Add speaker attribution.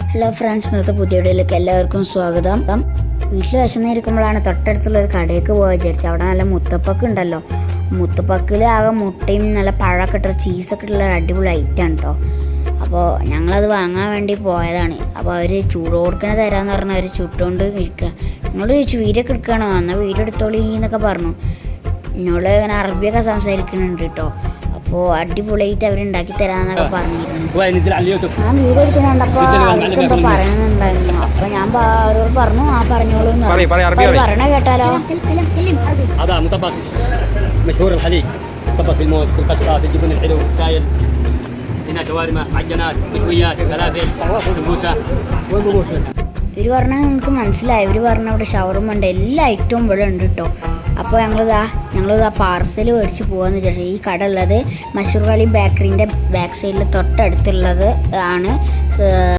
Speaker 1: Hello friends, ഇന്നത്തെ പുതിയ വീഡിയോയിലേക്ക് എല്ലാവർക്കും സ്വാഗതം. വീട്ടിൽ വിശന്നിരിക്കുമ്പോഴാണ് തൊട്ടടുത്തുള്ള ഒരു കടയിലേക്ക് പോകാൻ വിചാരിച്ചത്. അവിടെ നല്ല മുത്തപ്പക്ക് ഉണ്ടല്ലോ. മുത്തപ്പക്കിൽ ആകെ മുട്ടയും നല്ല പഴമൊക്കെ ഇട്ട ചീസൊക്കെ ഉള്ള അടിപൊളി ഐറ്റമാണ് കേട്ടോ. അപ്പോൾ ഞങ്ങളത് വാങ്ങാൻ വേണ്ടി പോയതാണ്. അപ്പോൾ അവർ ചൂടോടുക്കനെ തരാമെന്ന് പറഞ്ഞാൽ അവർ ചുട്ടുകൊണ്ട് ഇരിക്കുക. ഞങ്ങളോട് ചോദിച്ചു വീഡിയോ ഒക്കെ എടുക്കുകയാണോ, എന്നാൽ വീഡിയോ എടുത്തോളി എന്നൊക്കെ പറഞ്ഞു. എന്നോട് ഇങ്ങനെ അറബിയൊക്കെ സംസാരിക്കുന്നുണ്ട് കേട്ടോ. അപ്പോൾ അടിപൊളിയായിട്ട് അവരുണ്ടാക്കി തരാമെന്നൊക്കെ പറഞ്ഞിരുന്നു. ഞാൻ വീഡിയോ എടുക്കുന്നുണ്ടപ്പോൾ അവർക്ക് എന്തോ പറയണമെന്നുണ്ടായിരുന്നു. അപ്പോൾ ഞാൻ അവരോട് പറഞ്ഞു പറഞ്ഞോളൂ പറയണ കേട്ടാലോ.
Speaker 2: هذا مطبق مشهور الخليج، مطبق الموز بالقشطات الجبن الحلو السايل، هنا شاورما عجنات مشويات فلافل سمبوسه.
Speaker 1: ഇവർ പറഞ്ഞാൽ നിങ്ങൾക്ക് മനസ്സിലായി. ഇവർ പറഞ്ഞ അവിടെ ഷവർമ ഉണ്ട്, എല്ലാ ഐറ്റവും ഇവിടെ ഉണ്ട് കേട്ടോ. അപ്പോൾ ഞങ്ങളിതാ പാർസൽ മേടിച്ച് പോകാമെന്ന് വിചാരിച്ചു. ഈ കട ഉള്ളത് മഷൂർ അലി ബേക്കറിൻ്റെ ബാക്ക് സൈഡിൽ തൊട്ടടുത്തുള്ളത് ആണ്.